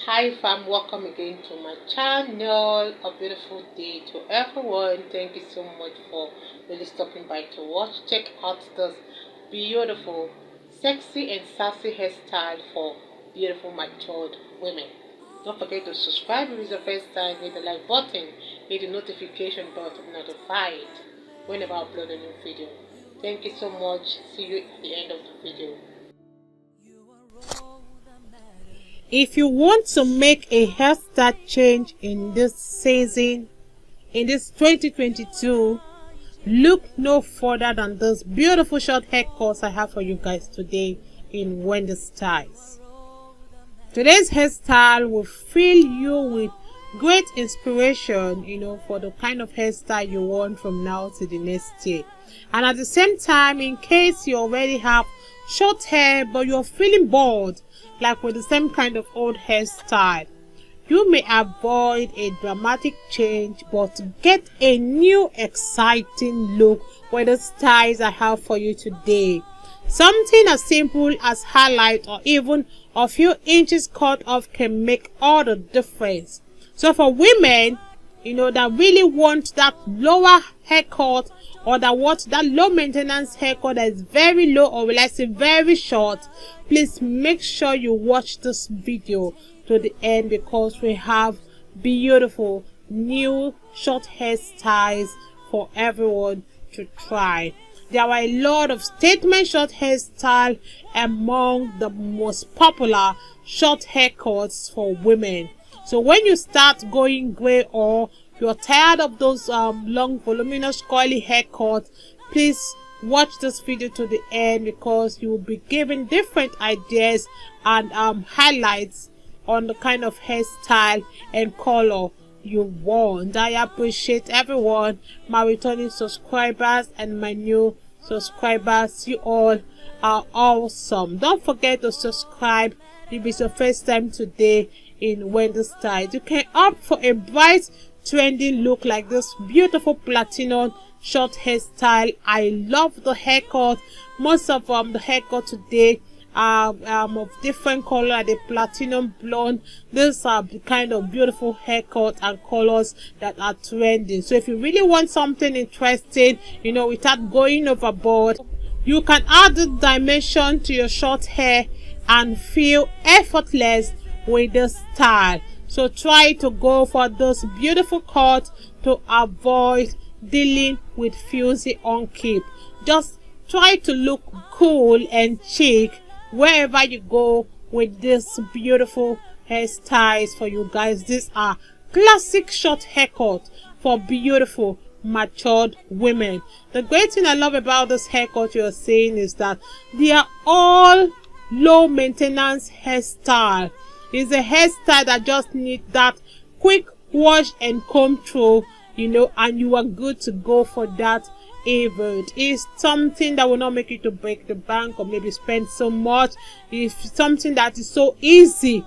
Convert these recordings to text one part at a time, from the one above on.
Hi fam, welcome again to my channel. A beautiful day to everyone. Thank you so much for really stopping by to watch. Check out this beautiful, sexy and sassy hairstyle for beautiful matured women. Don't forget to subscribe if it's your first time. Hit the like button, hit the notification bell to be notified whenever I upload a new video. Thank you so much. See you at the end of the video. If you want to make a hairstyle change in this season, in this 2022, look no further than this beautiful short haircuts I have for you guys today in Wendy Styles. Today's hairstyle will fill you with great inspiration, for the kind of hairstyle you want from now to the next year. And at the same time, in case you already have short hair but you're feeling bored, like with the same kind of old hairstyle, you may avoid a dramatic change but get a new exciting look with the styles I have for you today. Something as simple as highlight or even a few inches cut off can make all the difference. So for women, that really want that lower haircut, or that want that low maintenance haircut that is very low, or will I say very short, please make sure you watch this video to the end, because we have beautiful new short hairstyles for everyone to try. There are a lot of statement short hairstyle among the most popular short haircuts for women. So when you start going gray, or you're tired of those long voluminous curly haircuts, please watch this video to the end, because you will be given different ideas and highlights on the kind of hairstyle and color you want. I appreciate everyone, my returning subscribers and my new subscribers. You all are awesome. Don't forget to subscribe if it's your first time today in Wendy Styles. You can opt for a bright, trendy look like this beautiful platinum short hairstyle. I love the haircut. Most of the haircut today are of different color, the platinum blonde. These are the kind of beautiful haircut and colors that are trendy. So if you really want something interesting, without going overboard, you can add the dimension to your short hair and feel effortless with this style. So try to go for those beautiful cuts to avoid dealing with fuzzy upkeep. Just try to look cool and chic wherever you go with this beautiful hairstyles for you guys. These are classic short haircuts for beautiful matured women. The great thing I love about this haircut you're seeing is that they are all low maintenance hairstyle. It's a hairstyle that just needs that quick wash and comb through, and you are good to go for that event. It's something that will not make you to break the bank or maybe spend so much. It's something that is so easy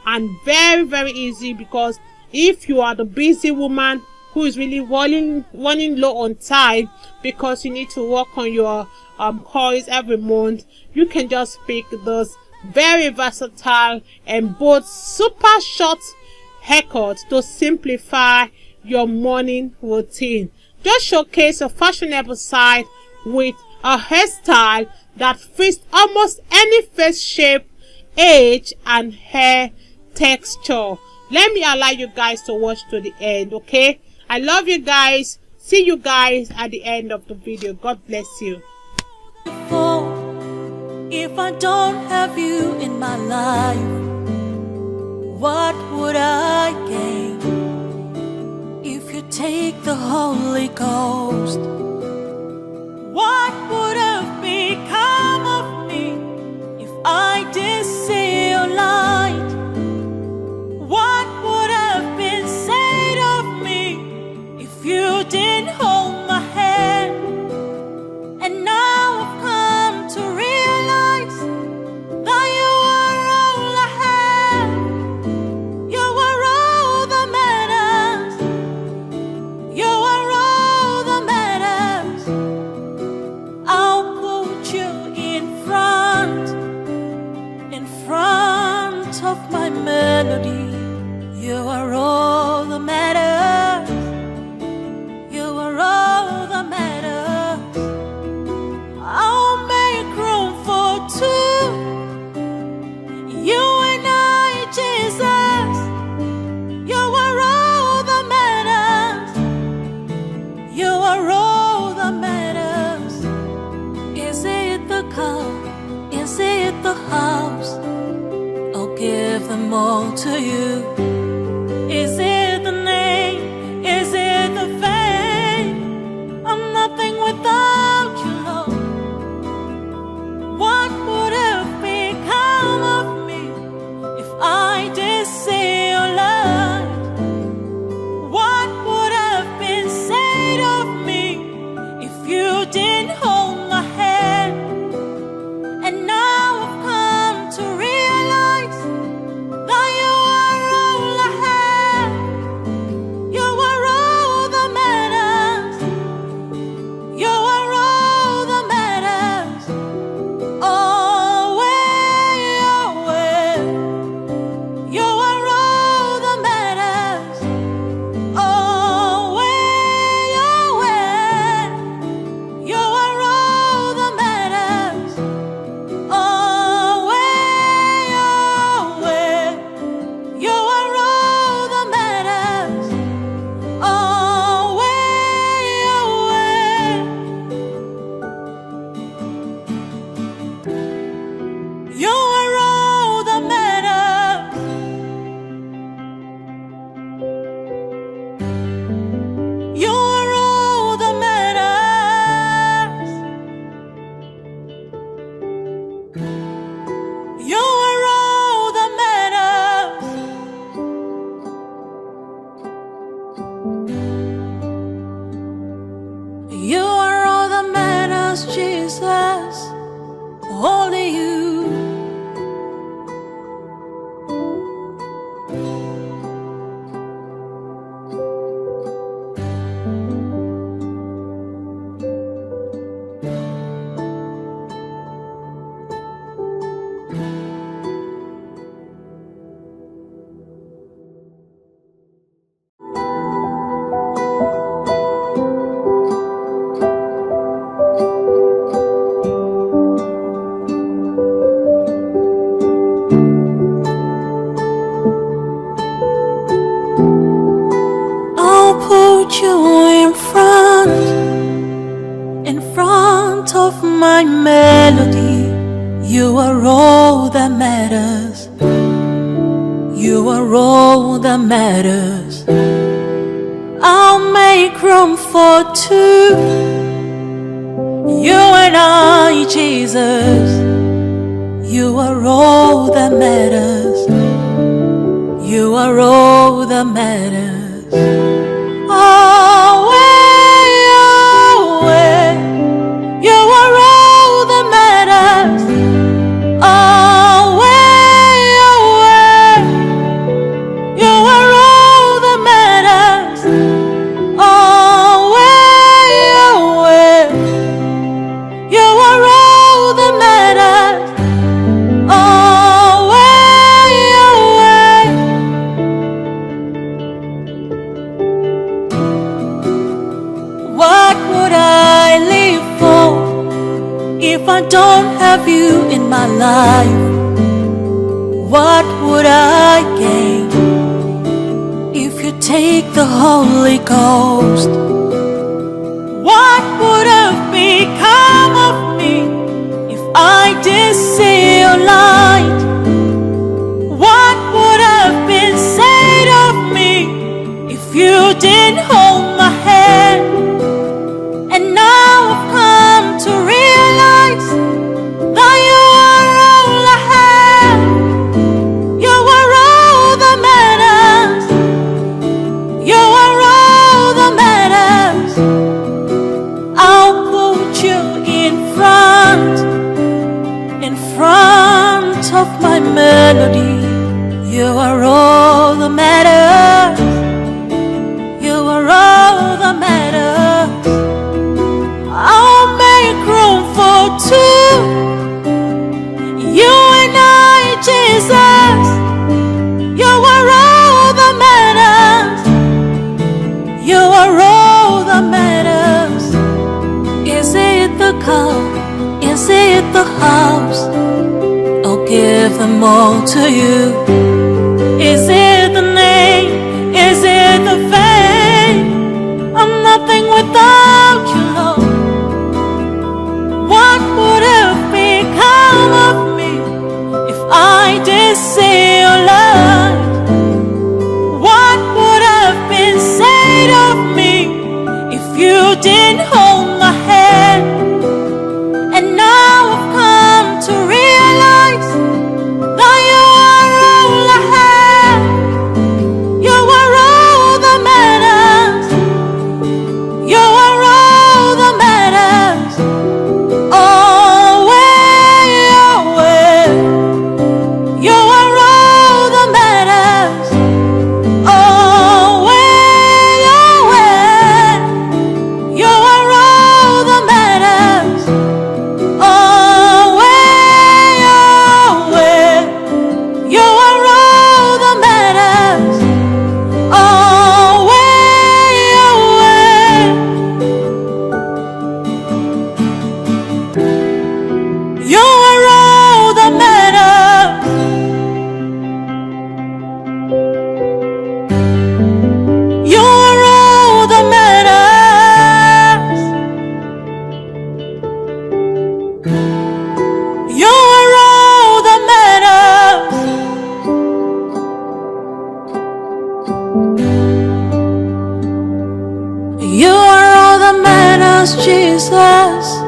and very, very easy, because if you are the busy woman who is really running low on time because you need to work on your coils every month, you can just pick those very versatile and both super short haircuts to simplify your morning routine. Just showcase a fashionable side with a hairstyle that fits almost any face shape, age and hair texture. Let me allow you guys to watch to the end, okay? I love you guys. See you guys at the end of the video. God bless you. If I don't have you in my life, what would I gain? If you take the Holy Ghost, what would have become of me if I didn't see your light? What would have been said of me if you didn't hold my hand? And now I've come to realize that you are all I have. You are all that matters. You are all that matters. melody. You are all that matters. You are all that matters. I'll make room for two. You and I, Jesus. You are all that matters. You are all that matters. Is it the car? Is it the house? I'll give them all to you. Is it the name? Is it the fame? I'm nothing without you, Lord. What would have become of me if I did see your light? What would have been said of me if you didn't hold my hand? And now I've come to realize that you are all I have. You are all that matters. You are all that matters. Always, always. You are all that matters. Always, always. You are all that matters. Always, always. You are all that matters. Always, always. You are all that matters. You are all that matters. You are all that matters. You are all that matters, Jesus. Only you. I'll put you in front of my melody. You are all that matters. You are all that matters. I'll make room for two. You and I, Jesus. You are all that matters. You are all that matters. Always, always. You are all that matters. Always, always. You are all that matters. Always, always. You are all that matters. Always, always. What would I live for if I don't have you in my life? What would I gain if you take the Holy Ghost? What would have become of me if I did see your light? What would have been said of me if you didn't hold my hand? And now I've come to realize that you are all I have. You are all that matters. You are all that matters. I'll put you in front of my melody. You are all that matters. You are all that matters. I'll make room for two. You and I, Jesus. You the house, I'll give them all to you. Is it the name? Is it the fame? I'm nothing without you, Lord. What would have become of me if I did see your light? What would have been said of me if you didn't hold my hand? And now I've come to realize that you are all I have. You are all that matters. You are all that matters. Always, always. You are all that matters. Always, always. You are all that matters. Always, always. You are all that matters. Always, always. You are all that matters. You are all that matters. You are all that matters. You are all that matters, Jesus.